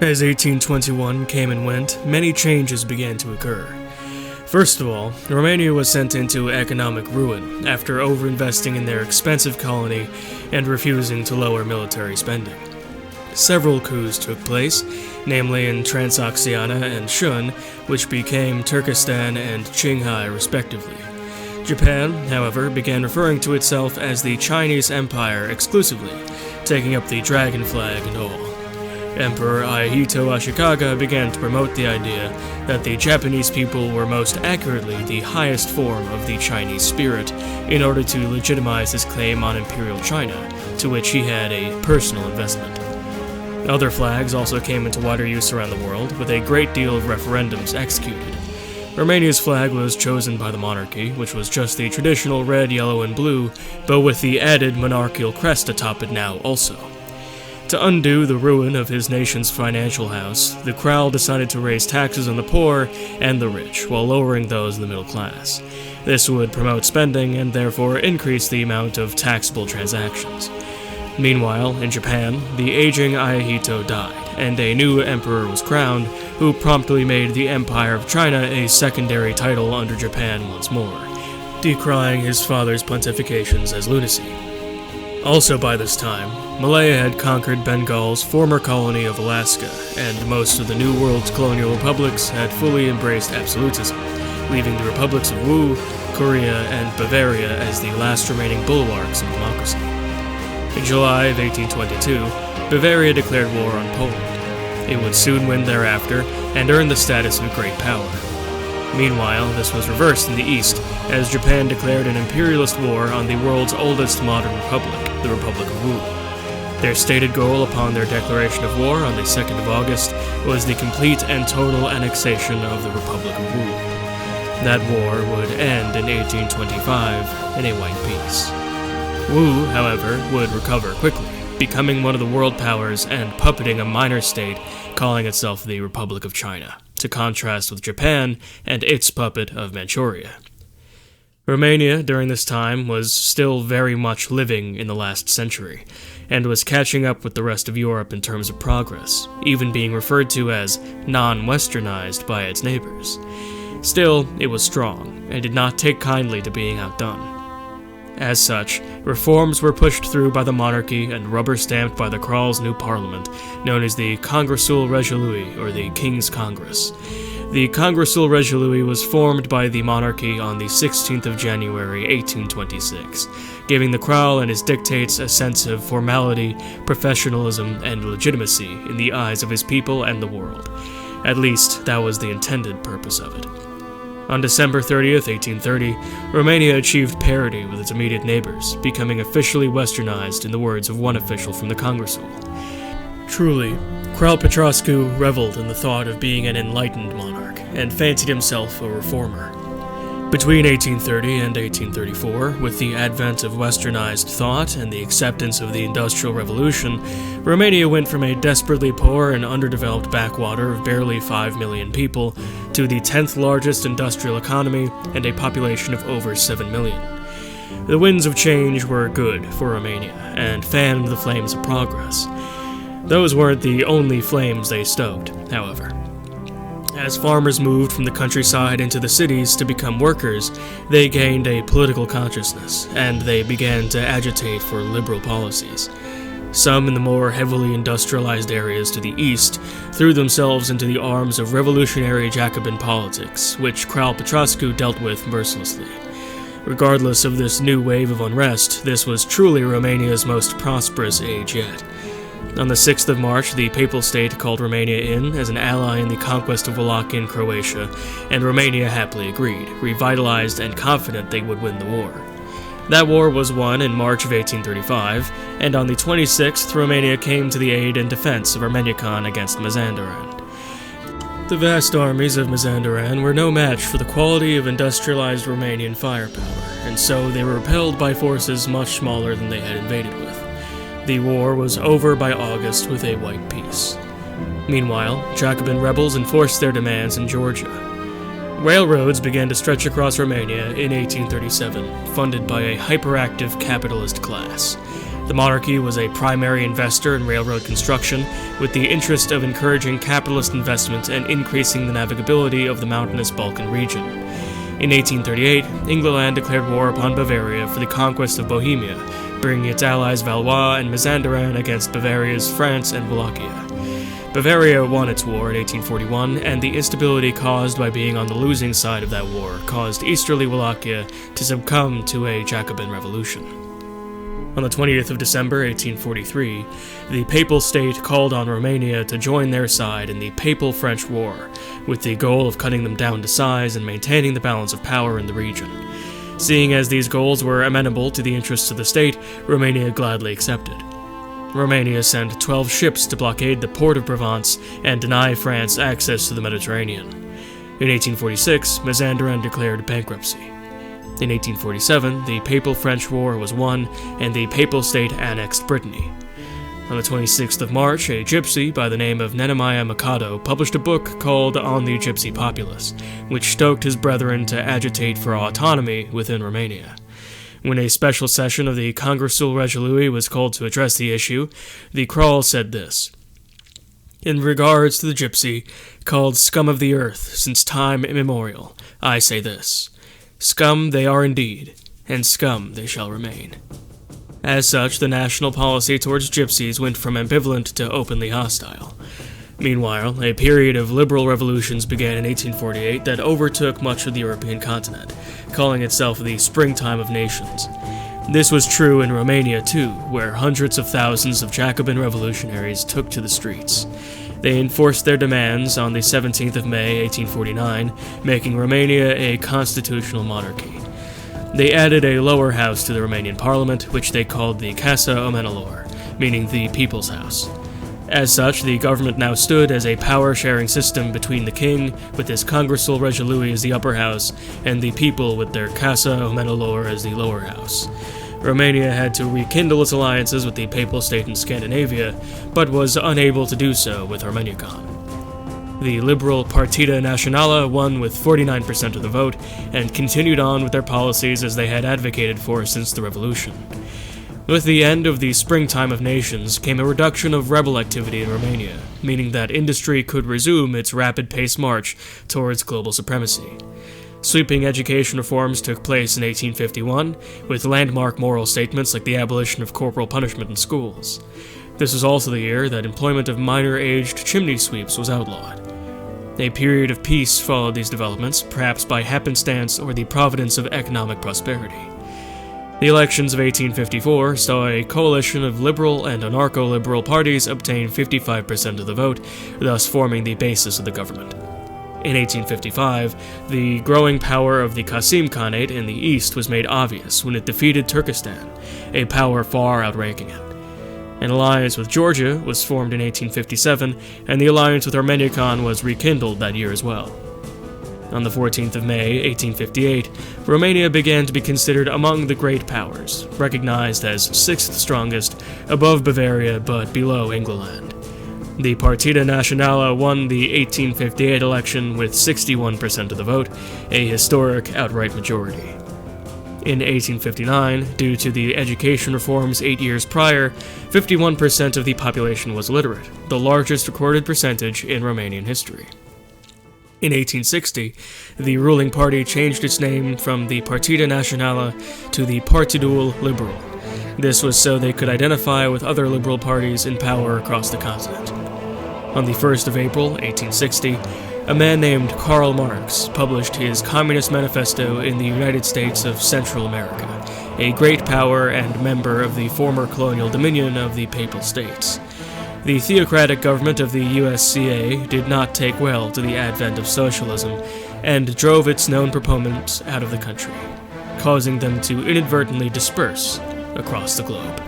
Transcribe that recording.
As 1821 came and went, many changes began to occur. First of all, Romania was sent into economic ruin after overinvesting in their expensive colony and refusing to lower military spending. Several coups took place, namely in Transoxiana and Shun, which became Turkestan and Qinghai respectively. Japan, however, began referring to itself as the Chinese Empire exclusively, taking up the dragon flag and all. Emperor Akihito Ashikaga began to promote the idea that the Japanese people were most accurately the highest form of the Chinese spirit in order to legitimize his claim on Imperial China, to which he had a personal investment. Other flags also came into wider use around the world, with a great deal of referendums executed. Romania's flag was chosen by the monarchy, which was just the traditional red, yellow, and blue, but with the added monarchical crest atop it now also. To undo the ruin of his nation's financial house, the Král decided to raise taxes on the poor and the rich, while lowering those in the middle class. This would promote spending and therefore increase the amount of taxable transactions. Meanwhile, in Japan, the aging Akihito died, and a new emperor was crowned, who promptly made the Empire of China a secondary title under Japan once more, decrying his father's pontifications as lunacy. Also by this time, Malaya had conquered Bengal's former colony of Alaska, and most of the New World's colonial republics had fully embraced absolutism, leaving the republics of Wu, Korea, and Bavaria as the last remaining bulwarks of democracy. In July of 1822, Bavaria declared war on Poland. It would soon win thereafter, and earn the status of a great power. Meanwhile, this was reversed in the east, as Japan declared an imperialist war on the world's oldest modern republic, the Republic of Wu. Their stated goal upon their declaration of war on the 2nd of August was the complete and total annexation of the Republic of Wu. That war would end in 1825 in a white peace. Wu, however, would recover quickly, becoming one of the world powers and puppeting a minor state calling itself the Republic of China, to contrast with Japan and its puppet of Manchuria. Romania, during this time, was still very much living in the last century, and was catching up with the rest of Europe in terms of progress, even being referred to as non-westernized by its neighbors. Still, it was strong, and did not take kindly to being outdone. As such, reforms were pushed through by the monarchy and rubber-stamped by the Král's new parliament, known as the Congressul Regelui, or the King's Congress. The Congressul Regelui was formed by the monarchy on the 16th of January, 1826, giving the Král and his dictates a sense of formality, professionalism, and legitimacy in the eyes of his people and the world. At least, that was the intended purpose of it. On December 30th, 1830, Romania achieved parity with its immediate neighbors, becoming officially westernized in the words of one official from the Congressul. Truly, Král Petrascu reveled in the thought of being an enlightened monarch, and fancied himself a reformer. Between 1830 and 1834, with the advent of westernized thought and the acceptance of the Industrial Revolution, Romania went from a desperately poor and underdeveloped backwater of barely 5 million people to the 10th largest industrial economy and a population of over 7 million. The winds of change were good for Romania, and fanned the flames of progress. Those weren't the only flames they stoked, however. As farmers moved from the countryside into the cities to become workers, they gained a political consciousness, and they began to agitate for liberal policies. Some in the more heavily industrialized areas to the east threw themselves into the arms of revolutionary Jacobin politics, which Král Petrascu dealt with mercilessly. Regardless of this new wave of unrest, this was truly Romania's most prosperous age yet. On the 6th of March, the Papal State called Romania in as an ally in the conquest of Wallachia and Croatia, and Romania happily agreed, revitalized and confident they would win the war. That war was won in March of 1835, and on the 26th, Romania came to the aid and defense of Armeniakan against Mazandaran. The vast armies of Mazandaran were no match for the quality of industrialized Romanian firepower, and so they were repelled by forces much smaller than they had invaded with. The war was over by August with a white peace. Meanwhile, Jacobin rebels enforced their demands in Georgia. Railroads began to stretch across Romania in 1837, funded by a hyperactive capitalist class. The monarchy was a primary investor in railroad construction, with the interest of encouraging capitalist investment and increasing the navigability of the mountainous Balkan region. In 1838, England declared war upon Bavaria for the conquest of Bohemia, bringing its allies Valois and Mazanderan against Bavaria's France and Wallachia. Bavaria won its war in 1841, and the instability caused by being on the losing side of that war caused easterly Wallachia to succumb to a Jacobin revolution. On the 20th of December 1843, the Papal State called on Romania to join their side in the Papal-French War, with the goal of cutting them down to size and maintaining the balance of power in the region. Seeing as these goals were amenable to the interests of the state, Romania gladly accepted. Romania sent 12 ships to blockade the port of Provence and deny France access to the Mediterranean. In 1846, Mazanderan declared bankruptcy. In 1847, the Papal-French War was won, and the Papal State annexed Brittany. On the 26th of March, a gypsy by the name of Nehemiah Mikado published a book called On the Gypsy Populace, which stoked his brethren to agitate for autonomy within Romania. When a special session of the Congresul Regiului was called to address the issue, the crawl said this: "In regards to the gypsy, called scum of the earth since time immemorial, I say this: scum they are indeed, and scum they shall remain." As such, the national policy towards gypsies went from ambivalent to openly hostile. Meanwhile, a period of liberal revolutions began in 1848 that overtook much of the European continent, calling itself the Springtime of Nations. This was true in Romania too, where hundreds of thousands of Jacobin revolutionaries took to the streets. They enforced their demands on the 17th of May, 1849, making Romania a constitutional monarchy. They added a lower house to the Romanian parliament, which they called the Casa Omenelor, meaning the People's House. As such, the government now stood as a power-sharing system between the king, with his Congresul Regiului as the upper house, and the people with their Casa Omenelor as the lower house. Romania had to rekindle its alliances with the Papal State in Scandinavia, but was unable to do so with Armeniacan. The liberal Partida Națională won with 49% of the vote, and continued on with their policies as they had advocated for since the revolution. With the end of the Springtime of Nations came a reduction of rebel activity in Romania, meaning that industry could resume its rapid-paced march towards global supremacy. Sweeping education reforms took place in 1851, with landmark moral statements like the abolition of corporal punishment in schools. This was also the year that employment of minor-aged chimney sweeps was outlawed. A period of peace followed these developments, perhaps by happenstance or the providence of economic prosperity. The elections of 1854 saw a coalition of liberal and anarcho-liberal parties obtain 55% of the vote, thus forming the basis of the government. In 1855, the growing power of the Qasim Khanate in the east was made obvious when it defeated Turkestan, a power far outranking it. An alliance with Georgia was formed in 1857, and the alliance with Armeniacan was rekindled that year as well. On the 14th of May, 1858, Romania began to be considered among the great powers, recognized as sixth strongest, above Bavaria but below England. The Partida Națională won the 1858 election with 61% of the vote, a historic outright majority. In 1859, due to the education reforms 8 years prior, 51% of the population was literate, the largest recorded percentage in Romanian history. In 1860, the ruling party changed its name from the Partida Națională to the Partidul Liberal. This was so they could identify with other liberal parties in power across the continent. On the 1st of April, 1860, a man named Karl Marx published his Communist Manifesto in the United States of Central America, a great power and member of the former colonial dominion of the Papal States. The theocratic government of the USCA did not take well to the advent of socialism and drove its known proponents out of the country, causing them to inadvertently disperse across the globe.